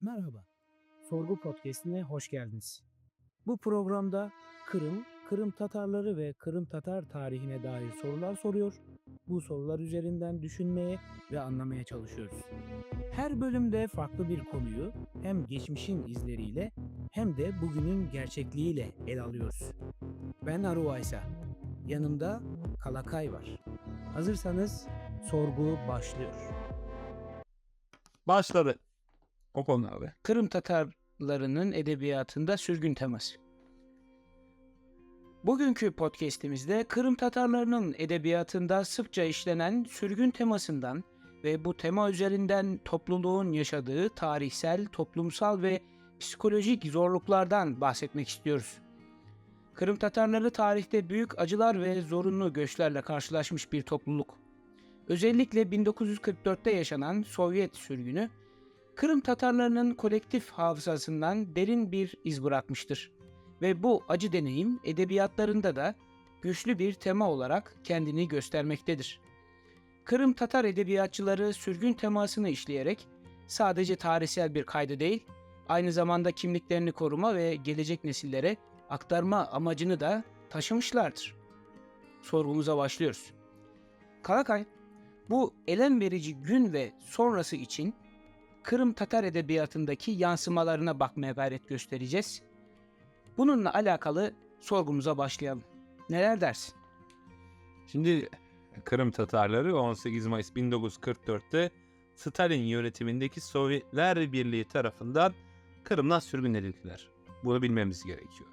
Merhaba, Sorgu Podcast'ine hoş geldiniz. Bu programda Kırım Tatarları ve Kırım Tatar tarihine dair sorular soruyor. Bu sorular üzerinden düşünmeye ve anlamaya çalışıyoruz. Her bölümde farklı bir konuyu hem geçmişin izleriyle hem de bugünün gerçekliğiyle ele alıyoruz. Ben Aru Aysa, yanımda Kalakay var. Hazırsanız sorgu başlıyor. Başladı. O konu abi. Kırım Tatarlarının edebiyatında sürgün teması. Bugünkü podcast'imizde Kırım Tatarlarının edebiyatında sıkça işlenen sürgün temasından ve bu tema üzerinden topluluğun yaşadığı tarihsel, toplumsal ve psikolojik zorluklardan bahsetmek istiyoruz. Kırım Tatarları tarihte büyük acılar ve zorunlu göçlerle karşılaşmış bir topluluk. Özellikle 1944'te yaşanan Sovyet sürgünü, Kırım Tatarlarının kolektif hafızasından derin bir iz bırakmıştır. Ve bu acı deneyim edebiyatlarında da güçlü bir tema olarak kendini göstermektedir. Kırım Tatar edebiyatçıları sürgün temasını işleyerek sadece tarihsel bir kaydı değil, aynı zamanda kimliklerini koruma ve gelecek nesillere aktarma amacını da taşımışlardır. Sorgumuza başlıyoruz. Kalakay, bu elem verici gün ve sonrası için Kırım Tatar edebiyatındaki yansımalarına bakmaya gayret göstereceğiz. Bununla alakalı sorgumuza başlayalım. Neler dersin? Şimdi Kırım Tatarları 18 Mayıs 1944'te Stalin yönetimindeki Sovyetler Birliği tarafından Kırım'dan sürgün edildiler. Bunu bilmemiz gerekiyor.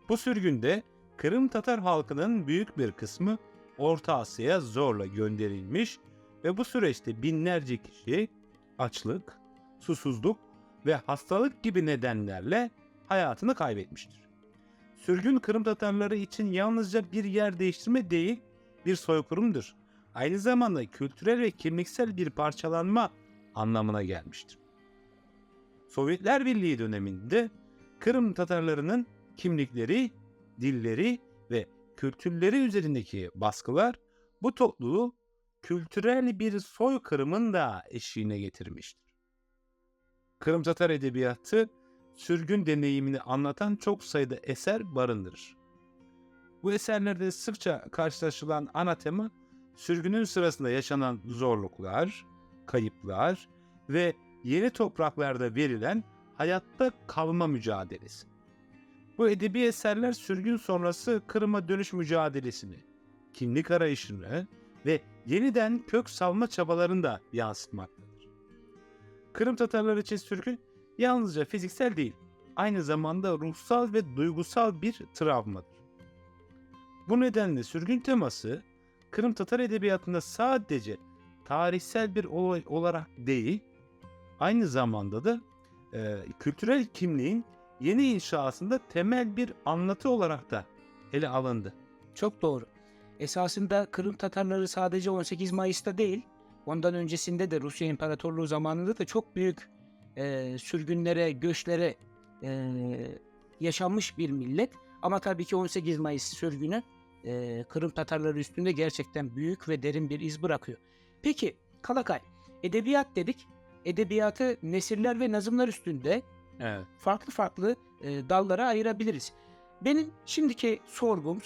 Bu sürgünde Kırım Tatar halkının büyük bir kısmı Orta Asya'ya zorla gönderilmiş ve bu süreçte binlerce kişi açlık, susuzluk ve hastalık gibi nedenlerle hayatını kaybetmiştir. Sürgün Kırım Tatarları için yalnızca bir yer değiştirme değil, bir soykırımdır. Aynı zamanda kültürel ve kimliksel bir parçalanma anlamına gelmiştir. Sovyetler Birliği döneminde Kırım Tatarlarının kimlikleri, dilleri ve kültürleri üzerindeki baskılar bu topluluğu kültürel bir soykırımın da eşiğine getirmiştir. Kırım Tatar edebiyatı sürgün deneyimini anlatan çok sayıda eser barındırır. Bu eserlerde sıkça karşılaşılan ana tema sürgünün sırasında yaşanan zorluklar, kayıplar ve yeni topraklarda verilen hayatta kalma mücadelesi. Bu edebi eserler sürgün sonrası Kırım'a dönüş mücadelesini, kimlik arayışını ve yeniden kök salma çabalarını da yansıtmaktadır. Kırım Tatarları için sürgün yalnızca fiziksel değil, aynı zamanda ruhsal ve duygusal bir travmadır. Bu nedenle sürgün teması Kırım Tatar edebiyatında sadece tarihsel bir olay olarak değil, aynı zamanda da kültürel kimliğin yeni inşasında temel bir anlatı olarak da ele alındı. Çok doğru. Esasında Kırım Tatarları sadece 18 Mayıs'ta değil, ondan öncesinde de Rusya İmparatorluğu zamanında da çok büyük sürgünlere, göçlere yaşanmış bir millet. Ama tabii ki 18 Mayıs sürgünü Kırım Tatarları üstünde gerçekten büyük ve derin bir iz bırakıyor. Peki Kalakay, edebiyat dedik. Edebiyatı nesirler ve nazımlar üstünde Evet. farklı dallara ayırabiliriz. Benim şimdiki sorum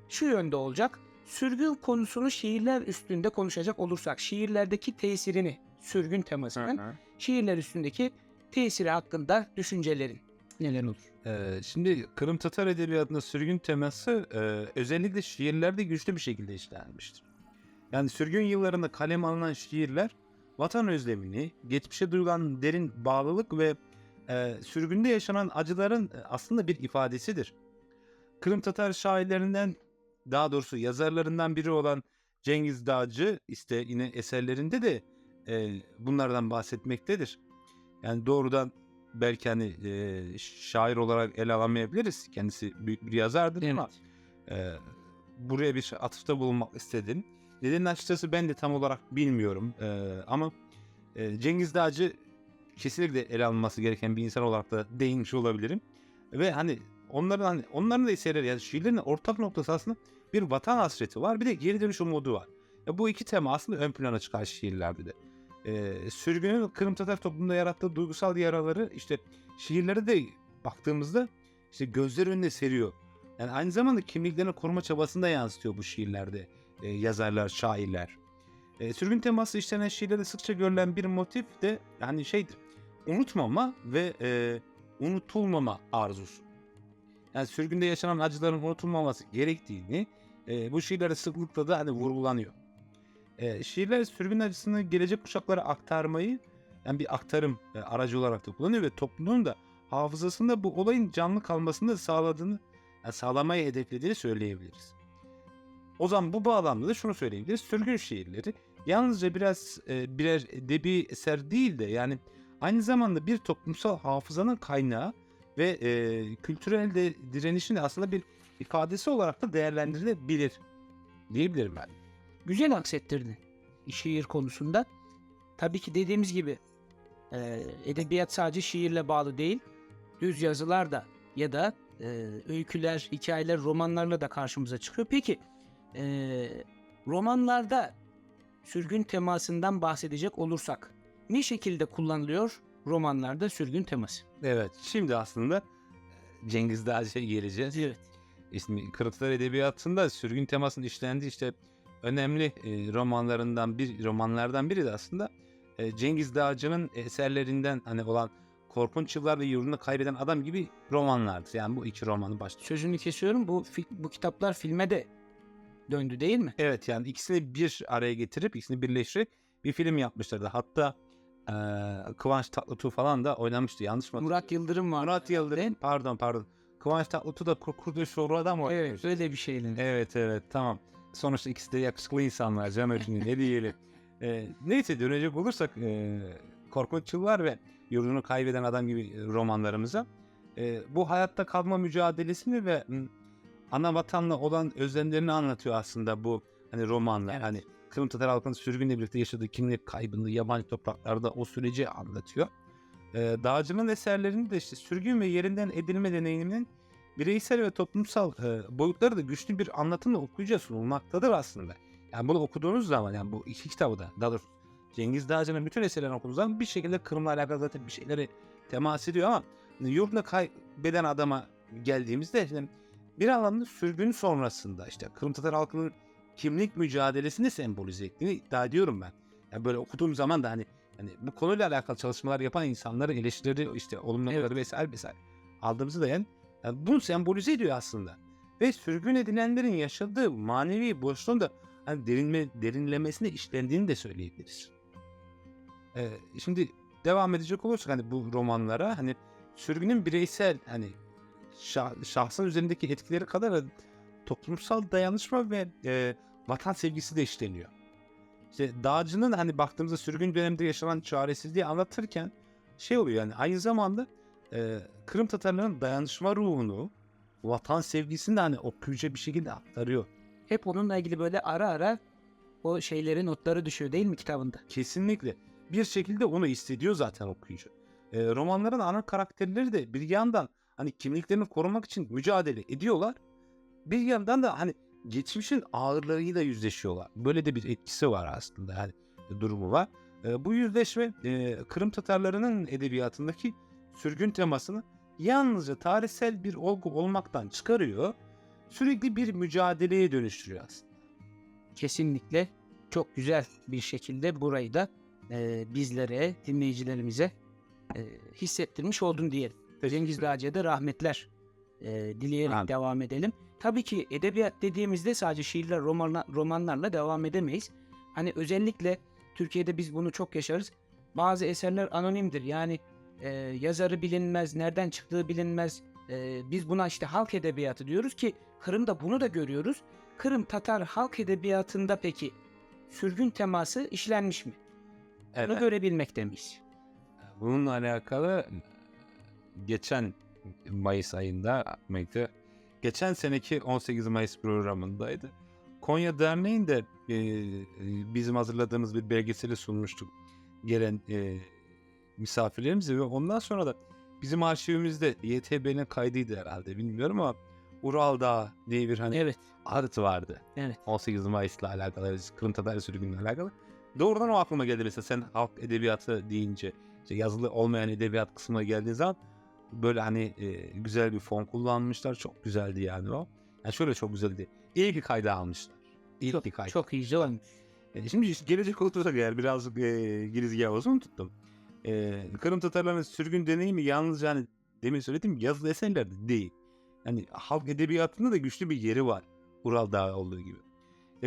şu yönde olacak. Sürgün konusunu şiirler üstünde konuşacak olursak, şiirlerdeki tesirini, sürgün temasının şiirler üstündeki tesiri hakkında düşüncelerin neler olur? Şimdi Kırım Tatar edebiyatında sürgün teması özellikle şiirlerde güçlü bir şekilde işlenmiştir. Yani sürgün yıllarında kaleme alınan şiirler vatan özlemini, geçmişe duyulan derin bağlılık ve sürgünde yaşanan acıların aslında bir ifadesidir. Kırım Tatar şairlerinden, daha doğrusu yazarlarından biri olan Cengiz Dağcı yine eserlerinde de bunlardan bahsetmektedir. Yani doğrudan belki şair olarak ele alamayabiliriz. Kendisi büyük bir yazardır ama buraya bir atıfta bulunmak istedim. Nedenini açıkçası ben de tam olarak bilmiyorum. Ama Cengiz Dağcı kesinlikle ele alınması gereken bir insan olarak da değinmiş olabilirim. Ve onların da eserleri, yani şiirlerin ortak noktası aslında bir vatan hasreti var, bir de geri dönüş umudu var. Bu iki tema aslında ön plana çıkan şiirlerde de. Sürgünün Kırım Tatar toplumunda yarattığı duygusal yaraları işte şiirlere de baktığımızda işte gözler önüne seriyor. Yani aynı zamanda kimliklerini koruma çabasını da yansıtıyor bu şiirlerde yazarlar, şairler. Sürgün teması işlenen şiirlerde sıkça görülen bir motif de yani şeydir. Unutmama ve unutulmama arzusu. Yani sürgünde yaşanan acıların unutulmaması gerektiğini bu şiirlerde sıklıkla da hani vurgulanıyor. Şiirler sürgün acısını gelecek kuşaklara aktarmayı yani bir aktarım aracı olarak da kullanıyor ve toplumun da hafızasında bu olayın canlı kalmasını da sağladığını, yani sağlamayı hedeflediğini söyleyebiliriz. O zaman bu bağlamda da şunu söyleyebiliriz. Sürgün şiirleri yalnızca birer edebi eser değil de yani aynı zamanda bir toplumsal hafızanın kaynağı ve kültürel de direnişin de aslında bir ifadesi olarak da değerlendirilebilir diyebilirim ben. Güzel aksettirdin şiir konusunda. Tabii ki dediğimiz gibi edebiyat sadece şiirle bağlı değil. Düz yazılar da ya da öyküler, hikayeler, romanlarla da karşımıza çıkıyor. Peki romanlarda sürgün temasından bahsedecek olursak ne şekilde kullanılıyor romanlarda sürgün teması? Evet, şimdi aslında Cengiz Dağcı'ya geleceğiz. Evet. İsmi Kırıklar Edebiyatı'nda sürgün temasının işlendiği işte önemli romanlardan biri de aslında Cengiz Dağcı'nın eserlerinden hani olan Korkunç Yıllar ve Yurdunu Kaybeden Adam gibi romanlardı. Yani bu iki romanı başlıyor. Sözünü kesiyorum. Bu kitaplar filme de döndü değil mi? Evet, yani ikisini bir araya getirip ikisini birleştirip bir film yapmışlardı. Hatta Kıvanç Tatlıtuğ falan da oynamıştı. Yanlış mı? Murat Yıldırım var. Murat Yıldırım. Pardon. Kıvanç Tatlıtuğ da Kurtuluş Soru'da mı oynamış? Evet, öyle bir şeyler. Evet, tamam. Sonuçta ikisi de yakışıklı insanlar. Canım ne diyelim. Neyse dönecek olursak Korkunç Yıllar ve Yurdunu Kaybeden Adam gibi romanlarımıza bu hayatta kalma mücadelesini ve ana vatanla olan özlemlerini anlatıyor aslında bu hani romanlar. Evet. Hani Kırım Tatar halkının sürgünle birlikte yaşadığı kimlik kaybını yabancı topraklarda o süreci anlatıyor. Dağcı'nın eserlerinde de işte sürgün ve yerinden edilme deneyiminin bireysel ve toplumsal boyutları da güçlü bir anlatımla okuyucuya sunulmaktadır aslında. Yani bunu okuduğunuz zaman yani bu iki kitabı da daha doğrusu Cengiz Dağcı'nın bütün eserlerini okuduğunuz zaman bir şekilde Kırım'la alakalı zaten bir şeyleri temas ediyor ama yurdunu kaybeden adama geldiğimizde işte bir anlamda sürgün sonrasında işte Kırım Tatar halkının kimlik mücadelesini sembolize ettiğini iddia ediyorum ben. Yani böyle okuduğum zaman da hani bu konuyla alakalı çalışmalar yapan insanların eleştirileri işte olumlamaları vesaire aldığımızı da yani bunu sembolize ediyor aslında. Ve sürgün edilenlerin yaşadığı manevi boşluğun da hani derinlemesine işlendiğini de söyleyebiliriz. Şimdi devam edecek olursak hani bu romanlara hani sürgünün bireysel hani şahsın üzerindeki etkileri kadar toplumsal dayanışma ve vatan sevgisi de işleniyor. İşte Dağcı'nın hani baktığımızda sürgün döneminde yaşanan çaresizliği anlatırken şey oluyor yani aynı zamanda Kırım Tatarlarının dayanışma ruhunu, vatan sevgisini de hani okuyucuya bir şekilde aktarıyor. Hep onunla ilgili böyle ara ara o şeylerin notları düşüyor değil mi kitabında? Kesinlikle. Bir şekilde onu hissediyor zaten okuyucu. Romanların ana karakterleri de bir yandan hani kimliklerini korumak için mücadele ediyorlar. Bir yandan da hani geçmişin ağırlığıyla yüzleşiyorlar. Böyle de bir etkisi var aslında yani durumu var. Bu yüzleşme Kırım Tatarlarının edebiyatındaki sürgün temasını yalnızca tarihsel bir olgu olmaktan çıkarıyor. Sürekli bir mücadeleye dönüştürüyor aslında. Kesinlikle çok güzel bir şekilde burayı da bizlere, dinleyicilerimize hissettirmiş oldun diyelim. Cengiz Dağcı'ya da rahmetler dileyerek Amin. devam edelim. Tabii ki edebiyat dediğimizde sadece şiirler, romanlarla devam edemeyiz. Hani özellikle Türkiye'de biz bunu çok yaşarız. Bazı eserler anonimdir. Yani yazarı bilinmez, nereden çıktığı bilinmez. Biz buna işte halk edebiyatı diyoruz ki Kırım'da bunu da görüyoruz. Kırım Tatar halk edebiyatında peki sürgün teması işlenmiş mi? Bunu Evet. görebilmekte miyiz? Bununla alakalı geçen Mayıs ayında mıydı? Geçen seneki 18 Mayıs programındaydı. Konya Derneği'nde bizim hazırladığımız bir belgeseli sunmuştuk gelen misafirlerimize ve ondan sonra da bizim arşivimizde YTB'nin kaydıydı herhalde bilmiyorum ama Ural Dağı diye bir hani Evet. harita vardı. Evet. 18 Mayıs'la alakalı, Kırım Tatar sürgünüyle alakalı. Doğrudan o aklıma geldi mesela sen halk edebiyatı deyince. İşte yazılı olmayan edebiyat kısmına geldiğin zaman böyle hani güzel bir fon kullanmışlar. Çok güzeldi yani o. Yani şöyle çok güzeldi. İyi ki kayda almışlar. İyi ki kayda. Çok iyi olmuş. Şimdi gelecek olursak eğer birazcık girizgah olsun tuttum. Kırım Tatarlarının sürgün deneyimi yalnızca hani demin söylediğim yazılı eserlerde değil. Yani halk edebiyatında da güçlü bir yeri var. Ural Dağı olduğu gibi.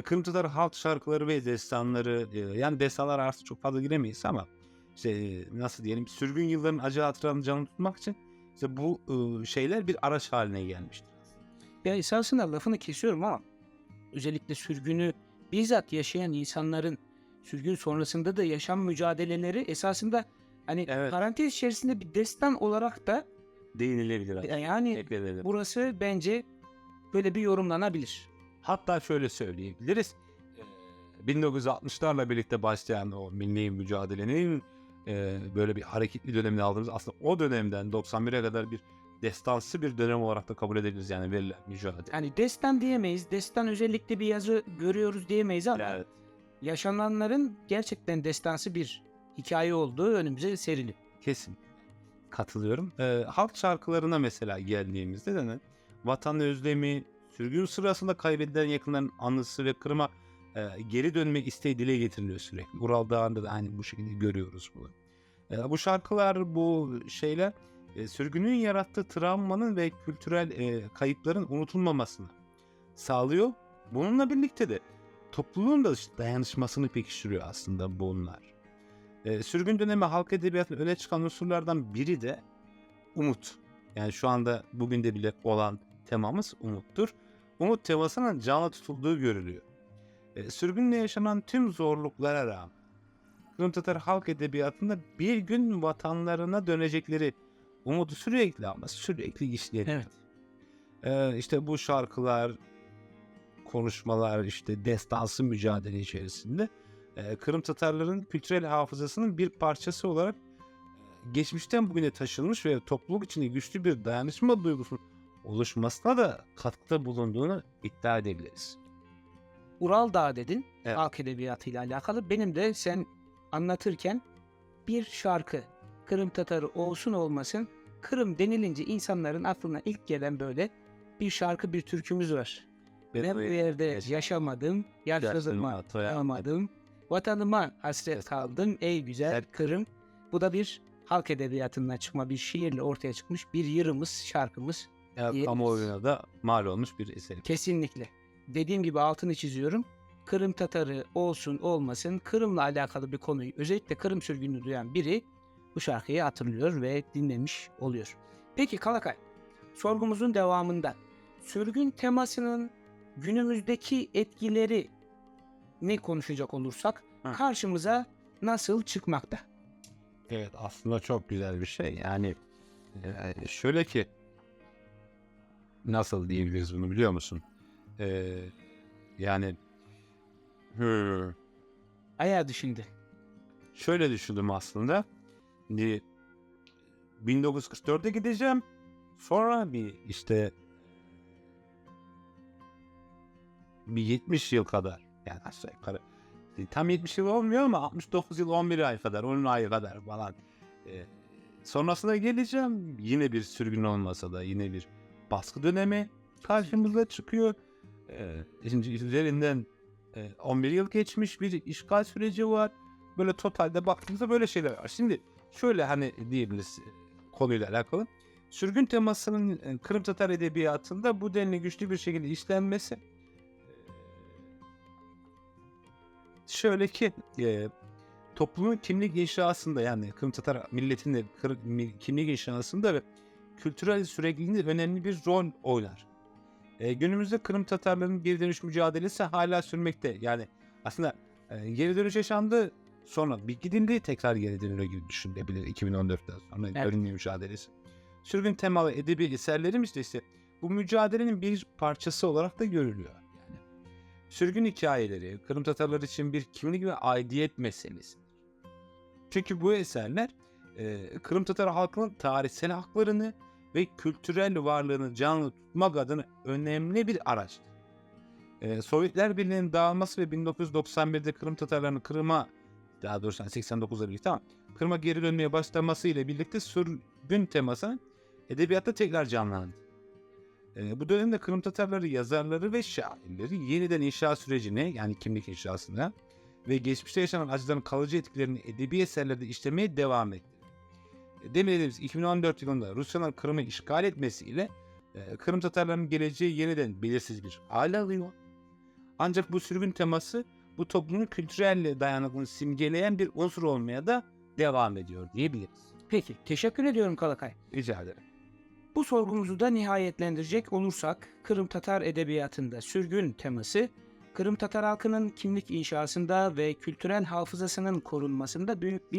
Kırım Tatar halk şarkıları ve destanları yani destanlar artık çok fazla giremeyiz ama işte nasıl diyelim sürgün yılların acı hatıralarını canlı tutmak için işte bu şeyler bir araç haline gelmiştir. Ya esasında lafını kesiyorum ama özellikle sürgünü bizzat yaşayan insanların sürgün sonrasında da yaşam mücadeleleri esasında hani Evet. parantez içerisinde bir destan olarak da Değinilebilir. yani Eklenebilir. burası bence böyle bir yorumlanabilir. Hatta şöyle söyleyebiliriz. 1960'larla birlikte başlayan o milli mücadelenin böyle bir hareketli dönemini aldığımız aslında o dönemden 91'e kadar bir destansı bir dönem olarak da kabul edebiliriz yani verilen mücadele. Yani destan diyemeyiz. Destan özellikle bir yazı görüyoruz diyemeyiz ama Evet. yaşananların gerçekten destansı bir hikaye olduğu önümüze serili. Kesin. Katılıyorum. Halk şarkılarına mesela geldiğimizde de vatan özlemi, sürgün sırasında kaybedilen yakınların anısı ve Kırım'a geri dönme isteği dile getiriliyor sürekli. Ural Dağı'nda da aynı bu şekilde görüyoruz bunu. Bu şarkılar, bu şeyler sürgünün yarattığı travmanın ve kültürel kayıpların unutulmamasını sağlıyor. Bununla birlikte de topluluğun da dayanışmasını pekiştiriyor aslında bunlar. Sürgün dönemi halk edebiyatının öne çıkan unsurlardan biri de umut. Yani şu anda bugün de bile olan temamız umuttur. Umut temasının canlı tutulduğu görülüyor. Sürgünle yaşanan tüm zorluklara rağmen Kırım Tatar halk edebiyatında bir gün vatanlarına dönecekleri umudu sürekli ama sürekli işleniyor. Evet. İşte bu şarkılar, konuşmalar, işte destansı mücadele içerisinde Kırım Tatarların kültürel hafızasının bir parçası olarak geçmişten bugüne taşınmış ve topluluk içinde güçlü bir dayanışma duygusunun oluşmasına da katkıda bulunduğunu iddia edebiliriz. Ural Dağı dedin. Evet. Halk edebiyatıyla alakalı. Benim de sen anlatırken bir şarkı Kırım Tatarı olsun olmasın Kırım denilince insanların aklına ilk gelen böyle bir şarkı bir türkümüz var. Ben bu yerde yaşamadım, yaşadığıma doyamadım. Vatanıma hasret kaldım ey güzel Kırım. Bu da bir halk edebiyatından çıkma bir şiirle ortaya çıkmış bir yırımız, şarkımız. Kamuoyuna da mal olmuş bir eser. Kesinlikle. Dediğim gibi altını çiziyorum. Kırım Tatarı olsun olmasın Kırım'la alakalı bir konuyu özellikle Kırım sürgününü duyan biri bu şarkıyı hatırlıyor ve dinlemiş oluyor. Peki Kalakay, sorgumuzun devamında sürgün temasının günümüzdeki etkileri ne konuşacak olursak karşımıza nasıl çıkmakta? Evet aslında çok güzel bir şey. Yani şöyle ki nasıl diyebiliriz bunu biliyor musun? Yani Ayağı düşündü. şöyle düşündüm aslında. Şimdi 1944'e gideceğim. Sonra bir işte bir 70 yıl kadar yani aşağı yukarı tam 70 yıl olmuyor ama 69 yıl 11 ay kadar 10 ay kadar falan. Sonrasında geleceğim. Yine bir sürgün olmasa da yine bir baskı dönemi karşımıza çıkıyor. Şimdi üzerinden 11 yıl geçmiş bir işgal süreci var. Böyle totalde baktığımızda böyle şeyler var. Şimdi şöyle hani diyebiliriz konuyla alakalı. Sürgün temasının Kırım Tatar edebiyatında bu denli güçlü bir şekilde işlenmesi şöyle ki toplumun kimlik inşasında yani Kırım Tatar milletinin kimlik inşasında ve kültürel sürekliliğinde önemli bir rol oynar. Günümüzde Kırım Tatarlarının geri dönüş mücadelesi hala sürmekte. Yani aslında geri dönüş yaşandı sonra bir gidildi tekrar geri dönüyor gibi düşünülebilir 2014'ten sonra dönülme mücadelesi. Sürgün temalı edebi eserlerimiz de işte bu mücadelenin bir parçası olarak da görülüyor. Yani sürgün hikayeleri Kırım Tatarları için bir kimlik ve aidiyet meselesidir. Çünkü bu eserler Kırım Tatar halkının tarihsel haklarını ve kültürel varlığını canlı tutmak adına önemli bir araçtır. Sovyetler Birliği'nin dağılması ve 1991'de Kırım Tatarlarının Kırım'a, daha doğrusu 89'la birlikte ama Kırım'a geri dönmeye başlaması ile birlikte sürgün teması edebiyatta tekrar canlandı. Bu dönemde Kırım Tatarları yazarları ve şairleri yeniden inşa sürecine, yani kimlik inşasına ve geçmişte yaşanan acıların kalıcı etkilerini edebi eserlerde işlemeye devam etti. Demin dediğimiz 2014 yılında Rusya'nın Kırım'ı işgal etmesiyle Kırım Tatarlarının geleceği yeniden belirsiz bir hale alıyor. Ancak bu sürgün teması bu toplumun kültürel dayanıklılığını simgeleyen bir unsur olmaya da devam ediyor diyebiliriz. Peki, teşekkür ediyorum Kalakay. Rica ederim. Bu sorgumuzu da nihayetlendirecek olursak, Kırım Tatar edebiyatında sürgün teması, Kırım Tatar halkının kimlik inşasında ve kültürel hafızasının korunmasında büyük bir